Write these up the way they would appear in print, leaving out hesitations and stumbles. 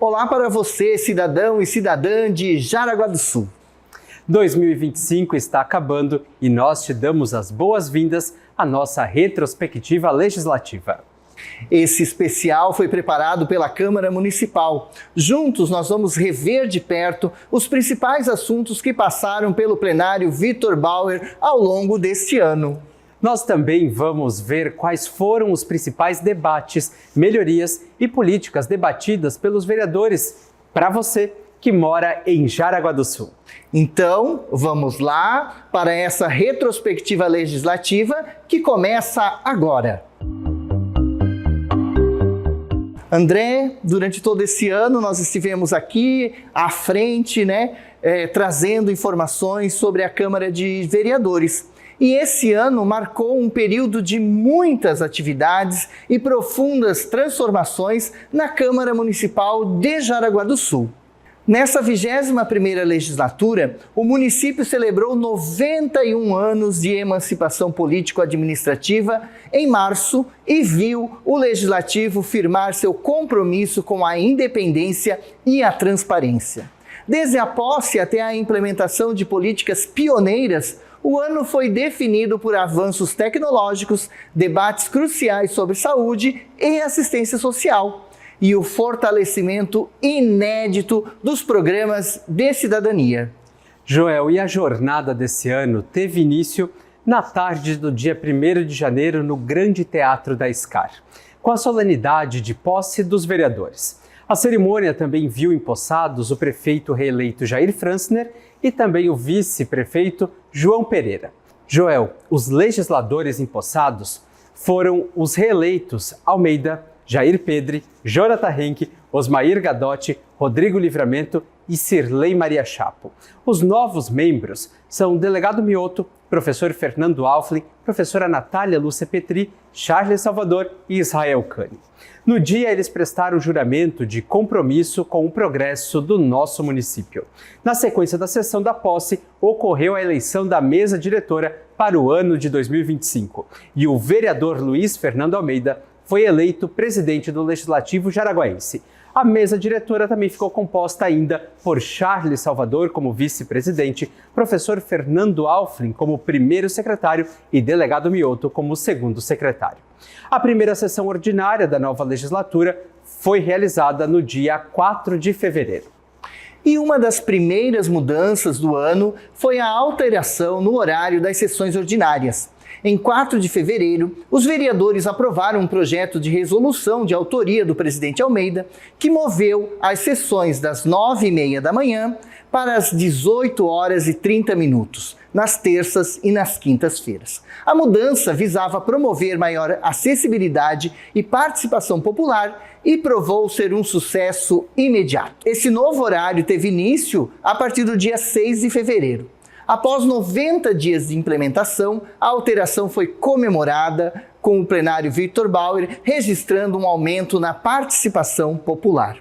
Olá para você, cidadão e cidadã de Jaraguá do Sul. 2025 está acabando e nós te damos as boas-vindas à nossa retrospectiva legislativa. Esse especial foi preparado pela Câmara Municipal. Juntos nós vamos rever de perto os principais assuntos que passaram pelo plenário Vitor Bauer ao longo deste ano. Nós também vamos ver quais foram os principais debates, melhorias e políticas debatidas pelos vereadores para você que mora em Jaraguá do Sul. Então, vamos lá para essa retrospectiva legislativa que começa agora. André, durante todo esse ano nós estivemos aqui à frente, trazendo informações sobre a Câmara de Vereadores. E esse ano marcou um período de muitas atividades e profundas transformações na Câmara Municipal de Jaraguá do Sul. Nessa 21ª legislatura, o município celebrou 91 anos de emancipação político-administrativa em março e viu o Legislativo firmar seu compromisso com a independência e a transparência. Desde a posse até a implementação de políticas pioneiras, o ano foi definido por avanços tecnológicos, debates cruciais sobre saúde e assistência social e o fortalecimento inédito dos programas de cidadania. Joel, e a jornada desse ano teve início na tarde do dia 1º de janeiro no Grande Teatro da SCAR, com a solenidade de posse dos vereadores. A cerimônia também viu empossados o prefeito reeleito Jair Franzner e também o vice-prefeito João Pereira. Joel, os legisladores empossados foram os reeleitos Almeida, Jair Pedre, Jonathan Henke, Osmair Gadotti, Rodrigo Livramento e Cirlei Maria Chapo. Os novos membros são o delegado Mioto, professor Fernando Alflin, professora Natália Lúcia Petri, Charles Salvador e Israel Cani. No dia, eles prestaram juramento de compromisso com o progresso do nosso município. Na sequência da sessão da posse, ocorreu a eleição da mesa diretora para o ano de 2025 e o vereador Luiz Fernando Almeida foi eleito presidente do Legislativo Jaraguaense. A mesa diretora também ficou composta ainda por Charles Salvador como vice-presidente, professor Fernando Alflin como primeiro secretário e delegado Mioto como segundo secretário. A primeira sessão ordinária da nova legislatura foi realizada no dia 4 de fevereiro. E uma das primeiras mudanças do ano foi a alteração no horário das sessões ordinárias. Em 4 de fevereiro, os vereadores aprovaram um projeto de resolução de autoria do presidente Almeida, que moveu as sessões das 9h30 da manhã para as 18h30, nas terças e nas quintas-feiras. A mudança visava promover maior acessibilidade e participação popular e provou ser um sucesso imediato. Esse novo horário teve início a partir do dia 6 de fevereiro. Após 90 dias de implementação, a alteração foi comemorada com o plenário Vitor Bauer, registrando um aumento na participação popular.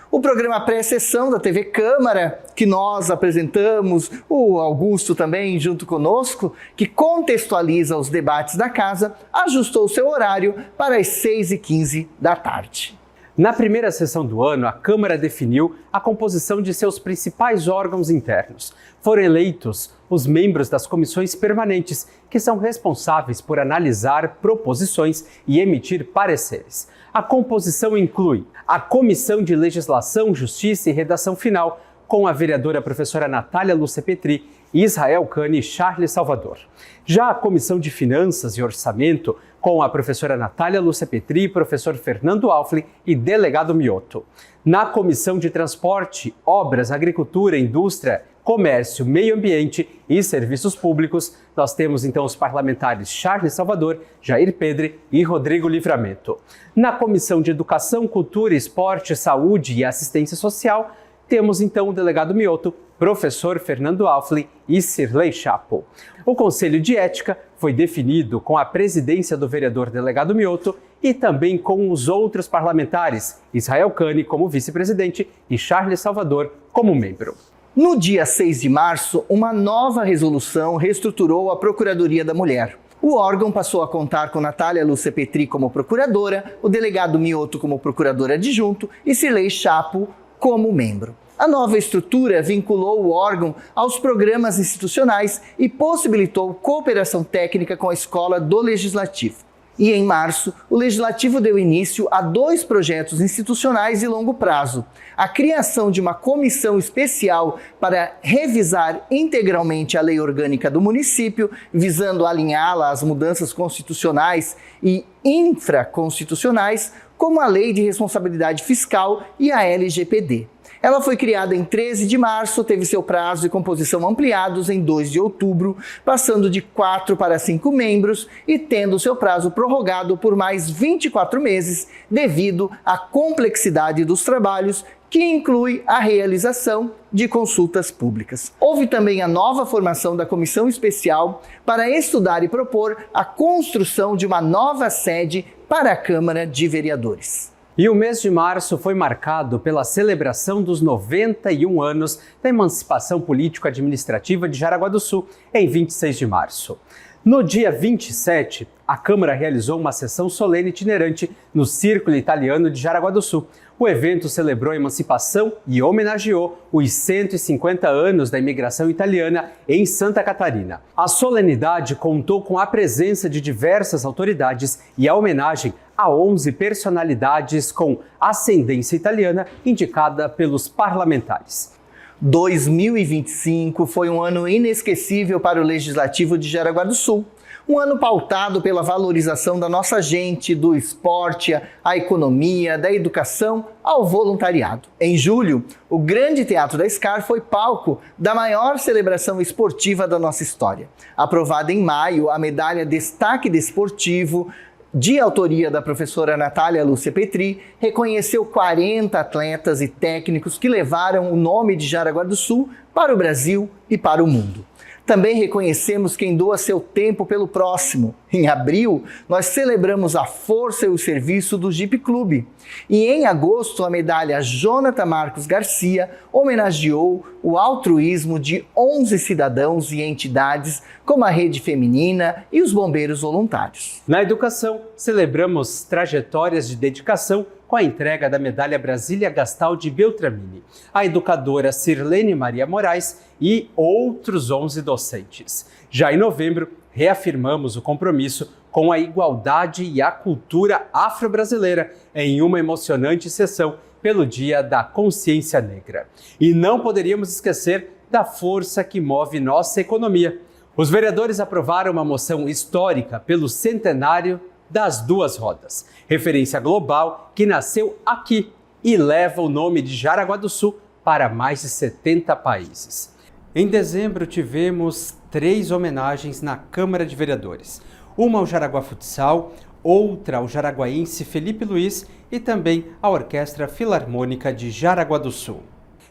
O programa pré-sessão da TV Câmara, que nós apresentamos, o Augusto também junto conosco, que contextualiza os debates da casa, ajustou seu horário para as 6h15 da tarde. Na primeira sessão do ano, a Câmara definiu a composição de seus principais órgãos internos. Foram eleitos os membros das comissões permanentes, que são responsáveis por analisar proposições e emitir pareceres. A composição inclui a Comissão de Legislação, Justiça e Redação Final, com a vereadora professora Natália Lúcia Petri, Israel Cani e Charles Salvador. Já a Comissão de Finanças e Orçamento, com a professora Natália Lúcia Petri, professor Fernando Alflin e delegado Mioto. Na Comissão de Transporte, Obras, Agricultura, Indústria, Comércio, Meio Ambiente e Serviços Públicos, nós temos então os parlamentares Charles Salvador, Jair Pedre e Rodrigo Livramento. Na Comissão de Educação, Cultura, Esporte, Saúde e Assistência Social, temos então o delegado Mioto, professor Fernando Alflin e Cirlei Chapo. O Conselho de Ética foi definido com a presidência do vereador delegado Mioto e também com os outros parlamentares, Israel Cani como vice-presidente e Charles Salvador como membro. No dia 6 de março, uma nova resolução reestruturou a Procuradoria da Mulher. O órgão passou a contar com Natália Lúcia Petri como procuradora, o delegado Mioto como procurador adjunto e Cirlei Chapo como membro. A nova estrutura vinculou o órgão aos programas institucionais e possibilitou cooperação técnica com a Escola do Legislativo. E em março, o Legislativo deu início a 2 projetos institucionais de longo prazo: a criação de uma comissão especial para revisar integralmente a lei orgânica do município, visando alinhá-la às mudanças constitucionais e infraconstitucionais, como a Lei de Responsabilidade Fiscal e a LGPD. Ela foi criada em 13 de março, teve seu prazo e composição ampliados em 2 de outubro, passando de 4 para 5 membros e tendo seu prazo prorrogado por mais 24 meses, devido à complexidade dos trabalhos, que inclui a realização de consultas públicas. Houve também a nova formação da Comissão Especial para estudar e propor a construção de uma nova sede para a Câmara de Vereadores. E o mês de março foi marcado pela celebração dos 91 anos da emancipação político-administrativa de Jaraguá do Sul, em 26 de março. No dia 27, a Câmara realizou uma sessão solene itinerante no Círculo Italiano de Jaraguá do Sul. O evento celebrou a emancipação e homenageou os 150 anos da imigração italiana em Santa Catarina. A solenidade contou com a presença de diversas autoridades e a homenagem a 11 personalidades com ascendência italiana indicada pelos parlamentares. 2025 foi um ano inesquecível para o Legislativo de Jaraguá do Sul. Um ano pautado pela valorização da nossa gente, do esporte, à economia, da educação ao voluntariado. Em julho, o Grande Teatro da SCAR foi palco da maior celebração esportiva da nossa história. Aprovada em maio, a medalha Destaque Desportivo, de autoria da professora Natália Lúcia Petri, reconheceu 40 atletas e técnicos que levaram o nome de Jaraguá do Sul para o Brasil e para o mundo. Também reconhecemos quem doa seu tempo pelo próximo. Em abril, nós celebramos a força e o serviço do Jeep Clube. E em agosto, a medalha Jonathan Marcos Garcia homenageou o altruísmo de 11 cidadãos e entidades, como a Rede Feminina e os Bombeiros Voluntários. Na educação, celebramos trajetórias de dedicação com a entrega da medalha Brasília Gastaldi Beltramini, a educadora Sirlene Maria Moraes e outros 11 docentes. Já em novembro, reafirmamos o compromisso com a igualdade e a cultura afro-brasileira em uma emocionante sessão pelo Dia da Consciência Negra. E não poderíamos esquecer da força que move nossa economia. Os vereadores aprovaram uma moção histórica pelo centenário das duas rodas, referência global que nasceu aqui e leva o nome de Jaraguá do Sul para mais de 70 países. Em dezembro tivemos 3 homenagens na Câmara de Vereadores, uma ao Jaraguá Futsal, outra ao jaraguaense Felipe Luiz e também à Orquestra Filarmônica de Jaraguá do Sul.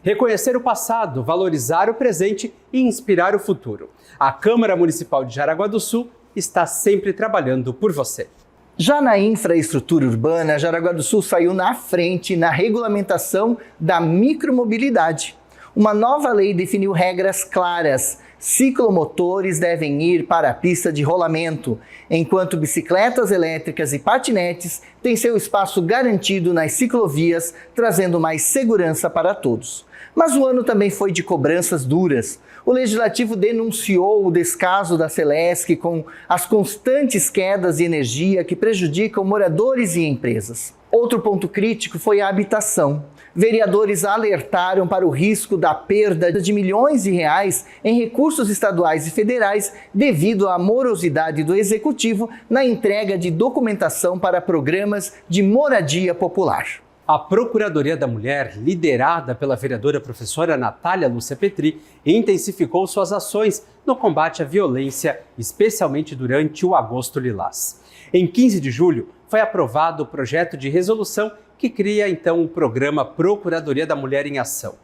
Reconhecer o passado, valorizar o presente e inspirar o futuro. A Câmara Municipal de Jaraguá do Sul está sempre trabalhando por você. Já na infraestrutura urbana, Jaraguá do Sul saiu na frente na regulamentação da micromobilidade. Uma nova lei definiu regras claras. Ciclomotores devem ir para a pista de rolamento, enquanto bicicletas elétricas e patinetes têm seu espaço garantido nas ciclovias, trazendo mais segurança para todos. Mas o ano também foi de cobranças duras. O Legislativo denunciou o descaso da Celesc com as constantes quedas de energia que prejudicam moradores e empresas. Outro ponto crítico foi a habitação. Vereadores alertaram para o risco da perda de milhões de reais em recursos estaduais e federais devido à morosidade do Executivo na entrega de documentação para programas de moradia popular. A Procuradoria da Mulher, liderada pela vereadora professora Natália Lúcia Petri, intensificou suas ações no combate à violência, especialmente durante o Agosto Lilás. Em 15 de julho, foi aprovado o projeto de resolução que cria, então, o programa Procuradoria da Mulher em Ação.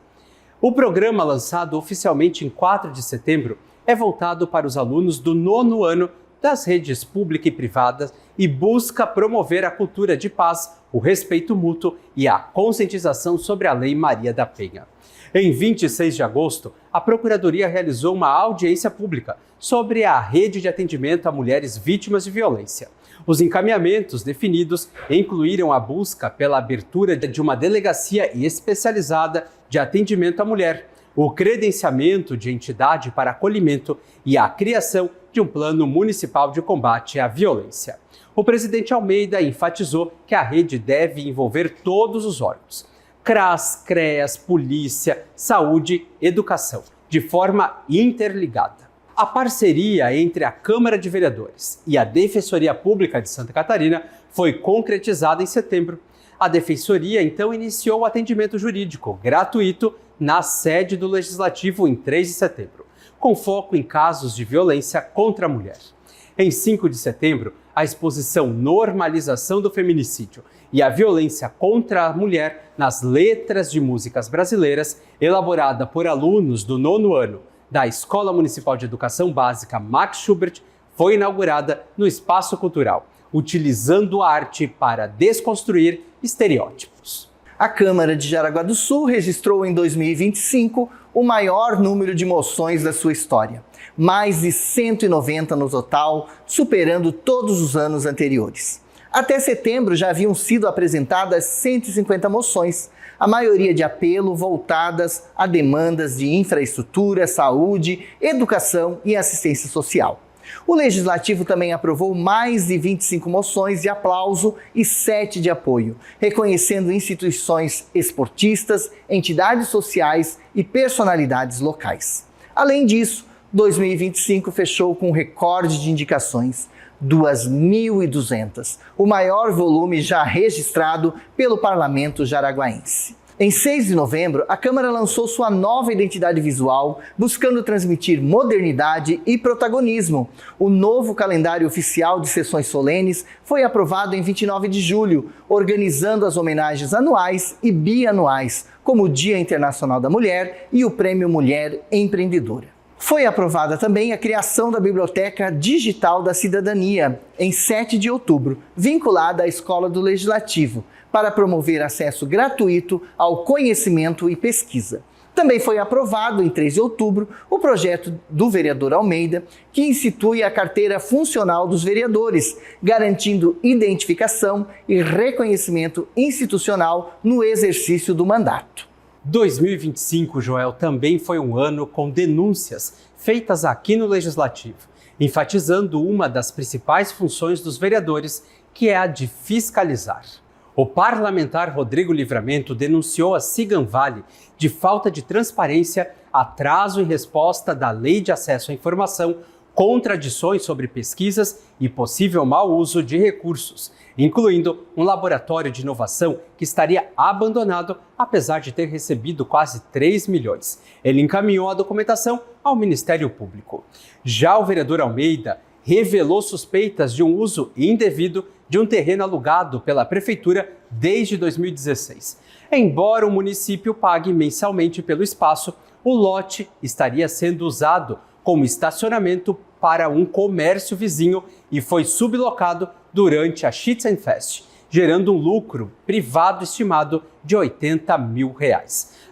O programa, lançado oficialmente em 4 de setembro, é voltado para os alunos do 9º ano das redes pública e privadas e busca promover a cultura de paz, o respeito mútuo e a conscientização sobre a Lei Maria da Penha. Em 26 de agosto, a Procuradoria realizou uma audiência pública sobre a rede de atendimento a mulheres vítimas de violência. Os encaminhamentos definidos incluíram a busca pela abertura de uma delegacia especializada de atendimento à mulher, o credenciamento de entidade para acolhimento e a criação de um plano municipal de combate à violência. O presidente Almeida enfatizou que a rede deve envolver todos os órgãos: CRAS, CREAS, Polícia, Saúde, Educação, de forma interligada. A parceria entre a Câmara de Vereadores e a Defensoria Pública de Santa Catarina foi concretizada em setembro. A Defensoria, então, iniciou o atendimento jurídico gratuito na sede do Legislativo em 3 de setembro, com foco em casos de violência contra a mulher. Em 5 de setembro, a exposição Normalização do Feminicídio e a Violência contra a Mulher nas Letras de Músicas Brasileiras, elaborada por alunos do 9º ano da Escola Municipal de Educação Básica Max Schubert, foi inaugurada no Espaço Cultural, utilizando a arte para desconstruir estereótipos. A Câmara de Jaraguá do Sul registrou em 2025 o maior número de moções da sua história, mais de 190 no total, superando todos os anos anteriores. Até setembro já haviam sido apresentadas 150 moções, a maioria de apelo voltadas a demandas de infraestrutura, saúde, educação e assistência social. O Legislativo também aprovou mais de 25 moções de aplauso e 7 de apoio, reconhecendo instituições esportistas, entidades sociais e personalidades locais. Além disso, 2025 fechou com um recorde de indicações, 2.200, o maior volume já registrado pelo Parlamento jaraguaense. Em 6 de novembro, a Câmara lançou sua nova identidade visual, buscando transmitir modernidade e protagonismo. O novo calendário oficial de sessões solenes foi aprovado em 29 de julho, organizando as homenagens anuais e bianuais, como o Dia Internacional da Mulher e o Prêmio Mulher Empreendedora. Foi aprovada também a criação da Biblioteca Digital da Cidadania, em 7 de outubro, vinculada à Escola do Legislativo, para promover acesso gratuito ao conhecimento e pesquisa. Também foi aprovado, em 3 de outubro, o projeto do vereador Almeida, que institui a carteira funcional dos vereadores, garantindo identificação e reconhecimento institucional no exercício do mandato. 2025, Joel, também foi um ano com denúncias feitas aqui no Legislativo, enfatizando uma das principais funções dos vereadores, que é a de fiscalizar. O parlamentar Rodrigo Livramento denunciou a Sigan Vale de falta de transparência, atraso em resposta da Lei de Acesso à Informação, contradições sobre pesquisas e possível mau uso de recursos, incluindo um laboratório de inovação que estaria abandonado, apesar de ter recebido quase 3 milhões. Ele encaminhou a documentação ao Ministério Público. Já o vereador Almeida revelou suspeitas de um uso indevido de um terreno alugado pela Prefeitura desde 2016. Embora o município pague mensalmente pelo espaço, o lote estaria sendo usado como estacionamento para um comércio vizinho e foi sublocado durante a Schützenfest, gerando um lucro privado estimado de R$80 mil.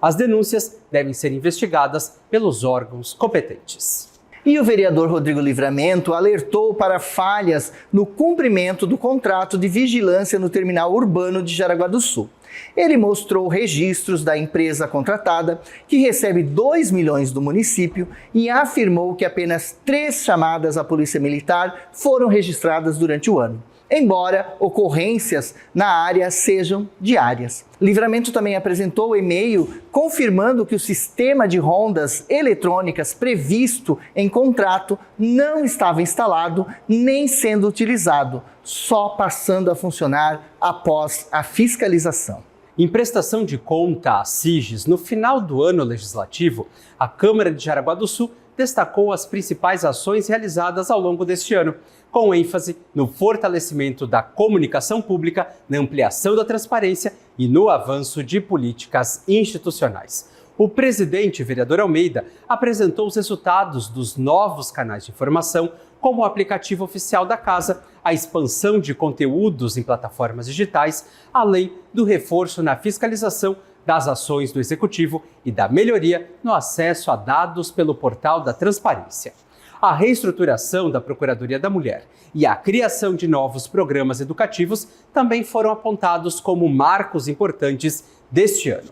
As denúncias devem ser investigadas pelos órgãos competentes. E o vereador Rodrigo Livramento alertou para falhas no cumprimento do contrato de vigilância no terminal urbano de Jaraguá do Sul. Ele mostrou registros da empresa contratada, que recebe 2 milhões do município, e afirmou que apenas 3 chamadas à Polícia Militar foram registradas durante o ano, embora ocorrências na área sejam diárias. Livramento também apresentou e-mail confirmando que o sistema de rondas eletrônicas previsto em contrato não estava instalado nem sendo utilizado, só passando a funcionar após a fiscalização. Em prestação de conta à SIGES, no final do ano legislativo, a Câmara de Jaraguá do Sul destacou as principais ações realizadas ao longo deste ano, com ênfase no fortalecimento da comunicação pública, na ampliação da transparência e no avanço de políticas institucionais. O presidente, vereador Almeida, apresentou os resultados dos novos canais de informação, como o aplicativo oficial da Casa, a expansão de conteúdos em plataformas digitais, além do reforço na fiscalização das ações do Executivo e da melhoria no acesso a dados pelo portal da Transparência. A reestruturação da Procuradoria da Mulher e a criação de novos programas educativos também foram apontados como marcos importantes deste ano.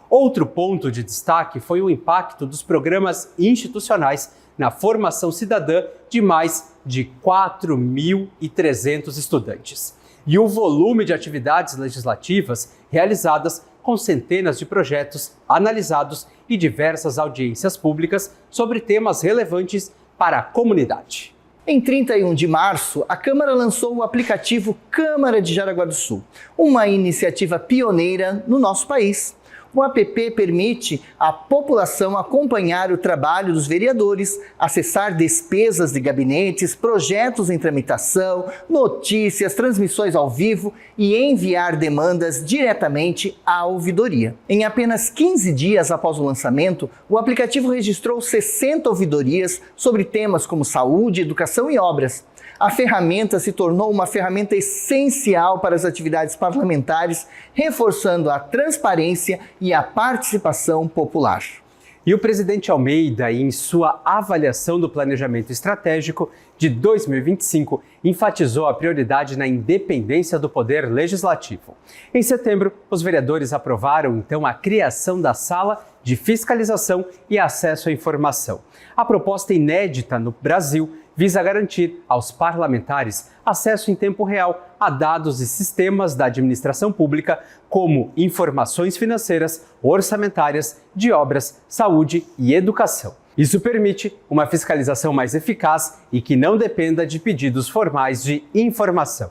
Outro ponto de destaque foi o impacto dos programas institucionais na formação cidadã de mais de 4.300 estudantes. E o volume de atividades legislativas realizadas com centenas de projetos analisados e diversas audiências públicas sobre temas relevantes para a comunidade. Em 31 de março, a Câmara lançou o aplicativo Câmara de Jaraguá do Sul, uma iniciativa pioneira no nosso país. O app permite à população acompanhar o trabalho dos vereadores, acessar despesas de gabinetes, projetos em tramitação, notícias, transmissões ao vivo e enviar demandas diretamente à ouvidoria. Em apenas 15 dias após o lançamento, o aplicativo registrou 60 ouvidorias sobre temas como saúde, educação e obras. A ferramenta se tornou uma ferramenta essencial para as atividades parlamentares, reforçando a transparência e a participação popular. E o presidente Almeida, em sua avaliação do planejamento estratégico de 2025, enfatizou a prioridade na independência do poder legislativo. Em setembro, os vereadores aprovaram, então, a criação da Sala de Fiscalização e Acesso à Informação. A proposta inédita no Brasil visa garantir aos parlamentares acesso em tempo real a dados e sistemas da administração pública, como informações financeiras, orçamentárias, de obras, saúde e educação. Isso permite uma fiscalização mais eficaz e que não dependa de pedidos formais de informação.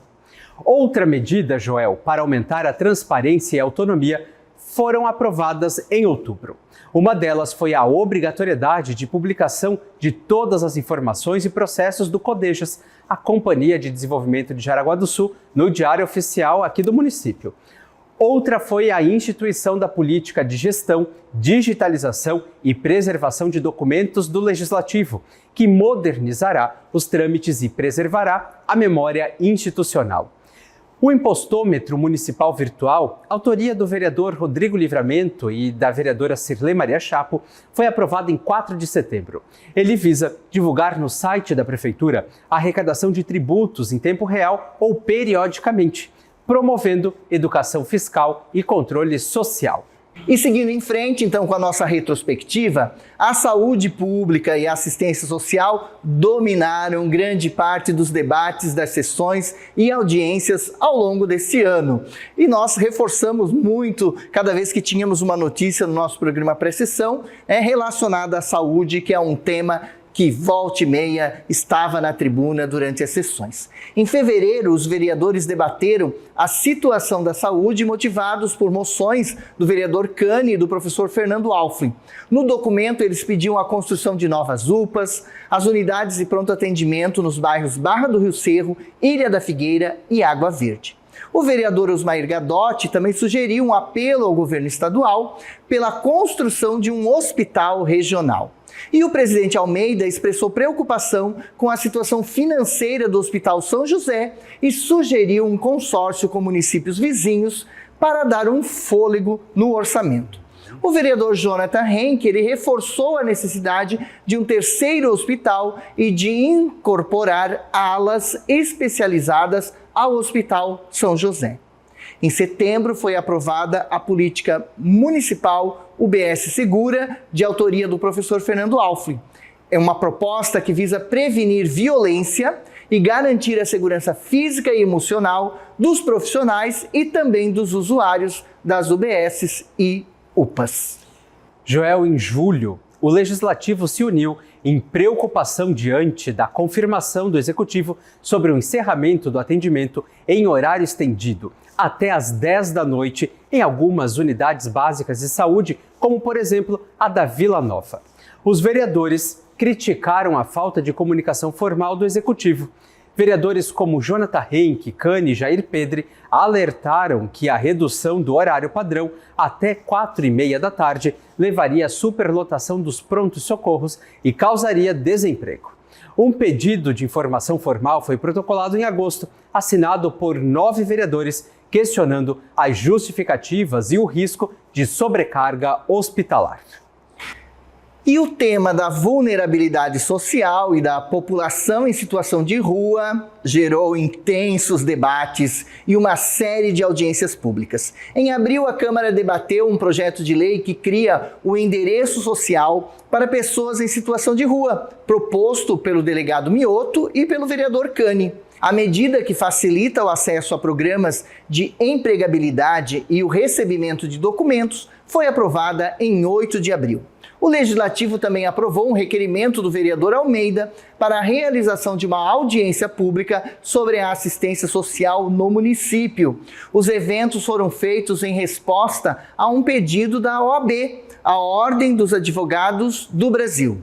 Outra medida, Joel, para aumentar a transparência e a autonomia foram aprovadas em outubro. Uma delas foi a obrigatoriedade de publicação de todas as informações e processos do CODEJAS, a Companhia de Desenvolvimento de Jaraguá do Sul, no Diário Oficial aqui do município. Outra foi a instituição da política de gestão, digitalização e preservação de documentos do Legislativo, que modernizará os trâmites e preservará a memória institucional. O impostômetro municipal virtual, autoria do vereador Rodrigo Livramento e da vereadora Cirlei Maria Chapo, foi aprovado em 4 de setembro. Ele visa divulgar no site da Prefeitura a arrecadação de tributos em tempo real ou periodicamente, promovendo educação fiscal e controle social. E seguindo em frente, então, com a nossa retrospectiva, a saúde pública e a assistência social dominaram grande parte dos debates das sessões e audiências ao longo desse ano. E nós reforçamos muito cada vez que tínhamos uma notícia no nosso programa pré-sessão relacionada à saúde, que é um tema que volta e meia estava na tribuna durante as sessões. Em fevereiro, os vereadores debateram a situação da saúde motivados por moções do vereador Cani e do professor Fernando Alflin. No documento, eles pediam a construção de novas UPAs, as unidades de pronto atendimento nos bairros Barra do Rio Cerro, Ilha da Figueira e Água Verde. O vereador Osmair Gadotti também sugeriu um apelo ao governo estadual pela construção de um hospital regional. E o presidente Almeida expressou preocupação com a situação financeira do Hospital São José e sugeriu um consórcio com municípios vizinhos para dar um fôlego no orçamento. O vereador Jonathan Henke, ele reforçou a necessidade de um terceiro hospital e de incorporar alas especializadas ao Hospital São José. Em setembro foi aprovada a política municipal UBS Segura, de autoria do professor Fernando Alflin. É uma proposta que visa prevenir violência e garantir a segurança física e emocional dos profissionais e também dos usuários das UBSs e UPAs. Joel, em julho, o Legislativo se uniu em preocupação diante da confirmação do Executivo sobre o encerramento do atendimento em horário estendido até às 10 da noite em algumas unidades básicas de saúde, como, por exemplo, a da Vila Nova. Os vereadores criticaram a falta de comunicação formal do Executivo. Vereadores como Jonathan Henke, Cani e Jair Pedre alertaram que a redução do horário padrão até 4h30 da tarde levaria à superlotação dos prontos-socorros e causaria desemprego. Um pedido de informação formal foi protocolado em agosto, assinado por 9 vereadores, questionando as justificativas e o risco de sobrecarga hospitalar. E o tema da vulnerabilidade social e da população em situação de rua gerou intensos debates e uma série de audiências públicas. Em abril, a Câmara debateu um projeto de lei que cria o endereço social para pessoas em situação de rua, proposto pelo delegado Mioto e pelo vereador Cani. A medida que facilita o acesso a programas de empregabilidade e o recebimento de documentos foi aprovada em 8 de abril. O Legislativo também aprovou um requerimento do vereador Almeida para a realização de uma audiência pública sobre a assistência social no município. Os eventos foram feitos em resposta a um pedido da OAB, a Ordem dos Advogados do Brasil.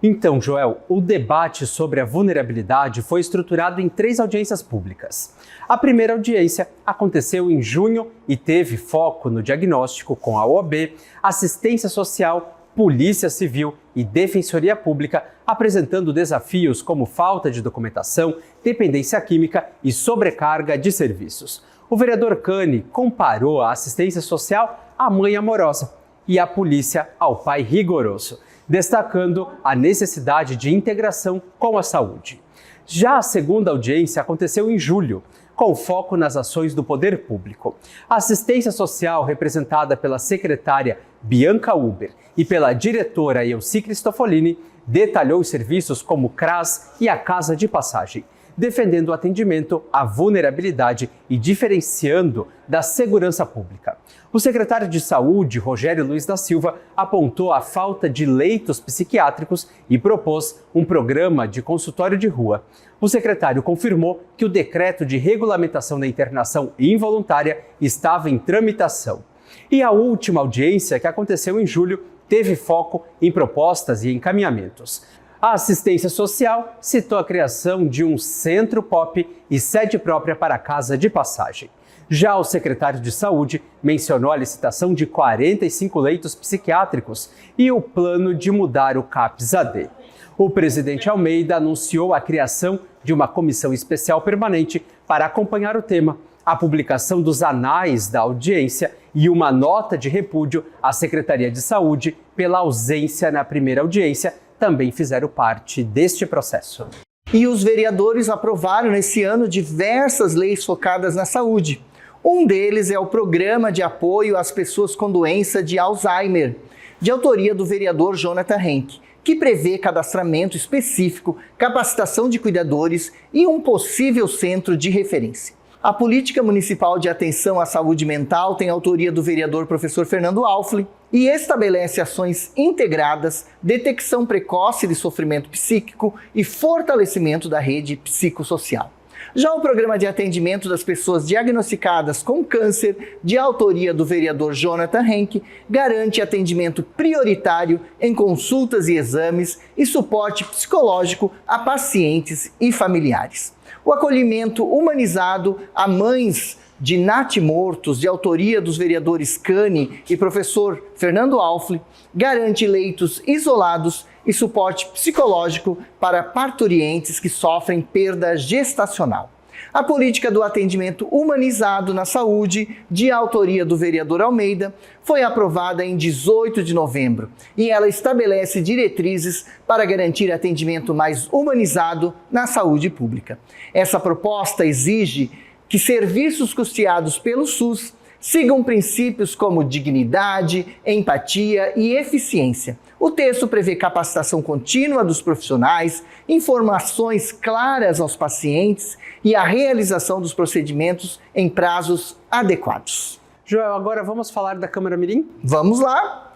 Então, Joel, o debate sobre a vulnerabilidade foi estruturado em 3 audiências públicas. A primeira audiência aconteceu em junho e teve foco no diagnóstico com a OAB, assistência social, Polícia Civil e Defensoria Pública, apresentando desafios como falta de documentação, dependência química e sobrecarga de serviços. O vereador Cani comparou a assistência social à mãe amorosa e a polícia ao pai rigoroso, destacando a necessidade de integração com a saúde. Já a segunda audiência aconteceu em julho, com foco nas ações do poder público. A assistência social, representada pela secretária Bianca Uber e pela diretora Elci Cristofolini, detalhou os serviços como o CRAS e a Casa de Passagem, defendendo o atendimento à vulnerabilidade e diferenciando da segurança pública. O secretário de Saúde, Rogério Luiz da Silva, apontou a falta de leitos psiquiátricos e propôs um programa de consultório de rua. O secretário confirmou que o decreto de regulamentação da internação involuntária estava em tramitação. E a última audiência, que aconteceu em julho, teve foco em propostas e encaminhamentos. A assistência social citou a criação de um centro POP e sede própria para a Casa de Passagem. Já o secretário de Saúde mencionou a licitação de 45 leitos psiquiátricos e o plano de mudar o CAPS-AD. O presidente Almeida anunciou a criação de uma comissão especial permanente para acompanhar o tema, a publicação dos anais da audiência e uma nota de repúdio à Secretaria de Saúde pela ausência na primeira audiência também fizeram parte deste processo. E os vereadores aprovaram nesse ano diversas leis focadas na saúde. Um deles é o Programa de Apoio às Pessoas com Doença de Alzheimer, de autoria do vereador Jonathan Henke, que prevê cadastramento específico, capacitação de cuidadores e um possível centro de referência. A Política Municipal de Atenção à Saúde Mental tem autoria do vereador professor Fernando Alfli e estabelece ações integradas, detecção precoce de sofrimento psíquico e fortalecimento da rede psicossocial. Já o Programa de Atendimento das Pessoas Diagnosticadas com Câncer, de autoria do vereador Jonathan Henke, garante atendimento prioritário em consultas e exames e suporte psicológico a pacientes e familiares. O acolhimento humanizado a mães de natimortos, de autoria dos vereadores Cani e professor Fernando Alfli, garante leitos isolados e suporte psicológico para parturientes que sofrem perda gestacional. A política do atendimento humanizado na saúde, de autoria do vereador Almeida, foi aprovada em 18 de novembro e ela estabelece diretrizes para garantir atendimento mais humanizado na saúde pública. Essa proposta exige que serviços custeados pelo SUS sigam princípios como dignidade, empatia e eficiência. O texto prevê capacitação contínua dos profissionais, informações claras aos pacientes e a realização dos procedimentos em prazos adequados. Joel, agora vamos falar da Câmara Mirim? Vamos lá!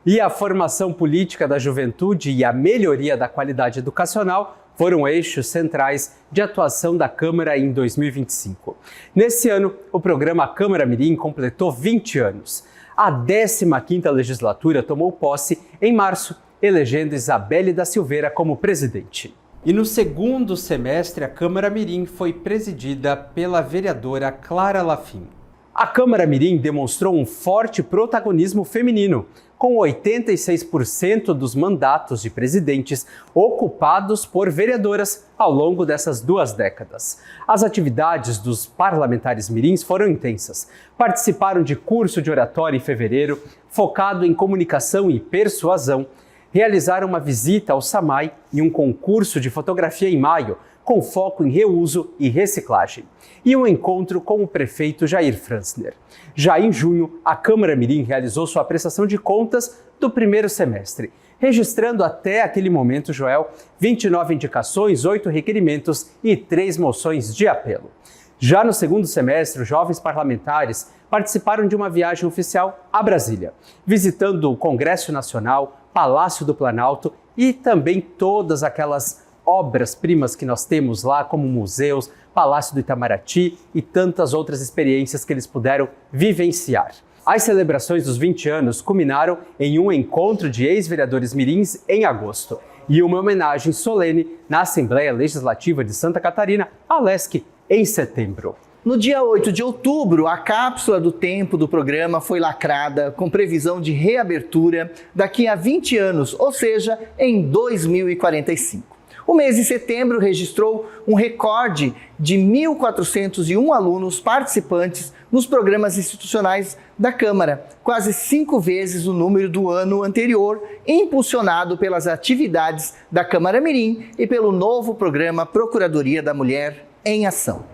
E a formação política da juventude e a melhoria da qualidade educacional foram eixos centrais de atuação da Câmara em 2025. Nesse ano, o programa Câmara Mirim completou 20 anos. A 15ª legislatura tomou posse em março, elegendo Isabelle da Silveira como presidente. E no segundo semestre, a Câmara Mirim foi presidida pela vereadora Clara Lafim. A Câmara Mirim demonstrou um forte protagonismo feminino, com 86% dos mandatos de presidentes ocupados por vereadoras ao longo dessas 2 décadas. As atividades dos parlamentares mirins foram intensas. Participaram de curso de oratória em fevereiro, focado em comunicação e persuasão, realizaram uma visita ao SAMAI e um concurso de fotografia em maio, com foco em reuso e reciclagem, e um encontro com o prefeito Jair Franzner. Já em junho, a Câmara Mirim realizou sua prestação de contas do primeiro semestre, registrando até aquele momento, Joel, 29 indicações, 8 requerimentos e 3 moções de apelo. Já no segundo semestre, os jovens parlamentares participaram de uma viagem oficial a Brasília, visitando o Congresso Nacional, Palácio do Planalto e também todas aquelas obras-primas que nós temos lá, como museus, Palácio do Itamaraty e tantas outras experiências que eles puderam vivenciar. As celebrações dos 20 anos culminaram em um encontro de ex-vereadores mirins em agosto e uma homenagem solene na Assembleia Legislativa de Santa Catarina, a LESC, em setembro. No dia 8 de outubro, a cápsula do tempo do programa foi lacrada com previsão de reabertura daqui a 20 anos, ou seja, em 2045. O mês de setembro registrou um recorde de 1.401 alunos participantes nos programas institucionais da Câmara, quase 5 vezes o número do ano anterior, impulsionado pelas atividades da Câmara Mirim e pelo novo programa Procuradoria da Mulher em Ação.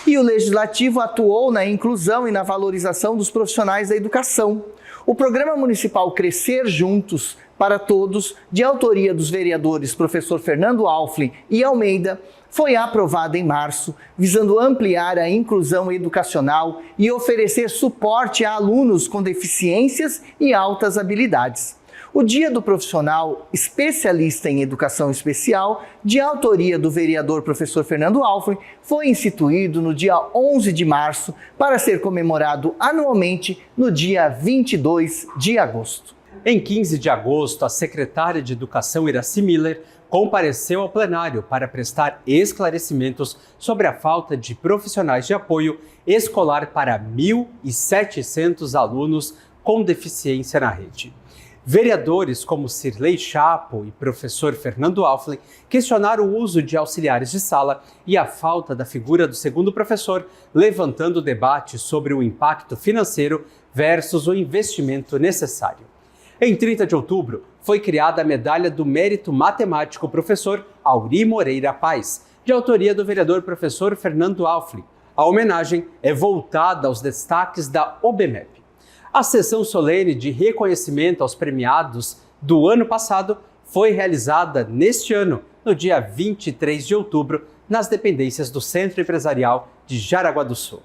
E o Legislativo atuou na inclusão e na valorização dos profissionais da educação. O Programa Municipal Crescer Juntos para Todos, de autoria dos vereadores professor Fernando Alfli e Almeida, foi aprovado em março, visando ampliar a inclusão educacional e oferecer suporte a alunos com deficiências e altas habilidades. O Dia do Profissional Especialista em Educação Especial, de autoria do vereador professor Fernando Alfli, foi instituído no dia 11 de março para ser comemorado anualmente no dia 22 de agosto. Em 15 de agosto, a secretária de Educação, Iracy Miller, compareceu ao plenário para prestar esclarecimentos sobre a falta de profissionais de apoio escolar para 1.700 alunos com deficiência na rede. Vereadores como Cirlei Chapo e professor Fernando Alfli questionaram o uso de auxiliares de sala e a falta da figura do segundo professor, levantando o debate sobre o impacto financeiro versus o investimento necessário. Em 30 de outubro, foi criada a Medalha do Mérito Matemático professor Auri Moreira Paz, de autoria do vereador professor Fernando Alfli. A homenagem é voltada aos destaques da OBMEP. A sessão solene de reconhecimento aos premiados do ano passado foi realizada neste ano, no dia 23 de outubro, nas dependências do Centro Empresarial de Jaraguá do Sul.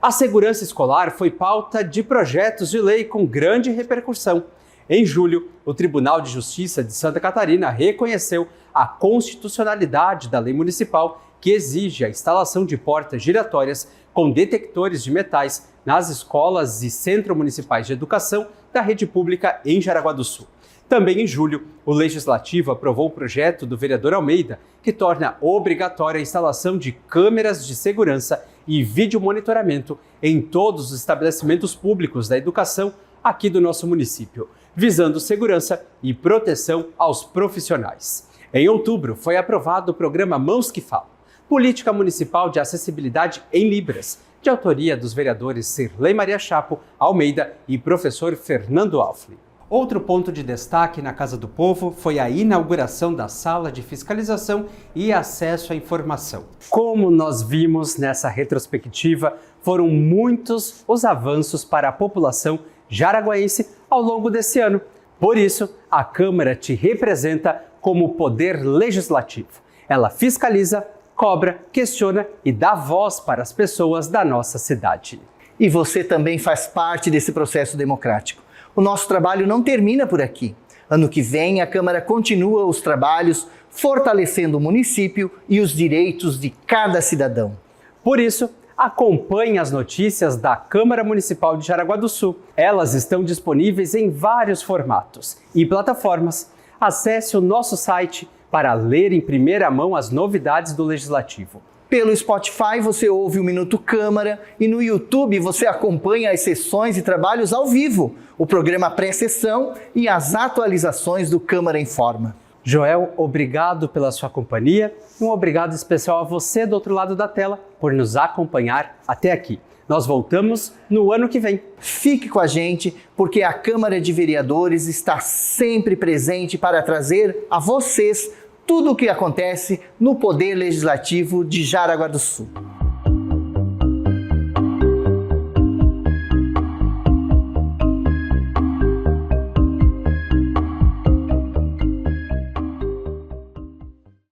A segurança escolar foi pauta de projetos de lei com grande repercussão. Em julho, o Tribunal de Justiça de Santa Catarina reconheceu a constitucionalidade da lei municipal que exige a instalação de portas giratórias com detectores de metais nas escolas e centros municipais de educação da rede pública em Jaraguá do Sul. Também em julho, o Legislativo aprovou o projeto do vereador Almeida, que torna obrigatória a instalação de câmeras de segurança e videomonitoramento em todos os estabelecimentos públicos da educação aqui do nosso município, visando segurança e proteção aos profissionais. Em outubro, foi aprovado o programa Mãos que Falam, Política Municipal de Acessibilidade em Libras, de autoria dos vereadores Cirlei Maria Chapo, Almeida e professor Fernando Alfli. Outro ponto de destaque na Casa do Povo foi a inauguração da Sala de Fiscalização e Acesso à Informação. Como nós vimos nessa retrospectiva, foram muitos os avanços para a população jaraguaense ao longo desse ano. Por isso, a Câmara te representa como poder legislativo. Ela fiscaliza, cobra, questiona e dá voz para as pessoas da nossa cidade. E você também faz parte desse processo democrático. O nosso trabalho não termina por aqui. Ano que vem, a Câmara continua os trabalhos fortalecendo o município e os direitos de cada cidadão. Por isso, acompanhe as notícias da Câmara Municipal de Jaraguá do Sul. Elas estão disponíveis em vários formatos e plataformas. Acesse o nosso site para ler em primeira mão as novidades do Legislativo. Pelo Spotify você ouve o Minuto Câmara e no YouTube você acompanha as sessões e trabalhos ao vivo, o programa pré-sessão e as atualizações do Câmara Informa. Joel, obrigado pela sua companhia e um obrigado especial a você do outro lado da tela por nos acompanhar até aqui. Nós voltamos no ano que vem. Fique com a gente, porque a Câmara de Vereadores está sempre presente para trazer a vocês tudo o que acontece no Poder Legislativo de Jaraguá do Sul.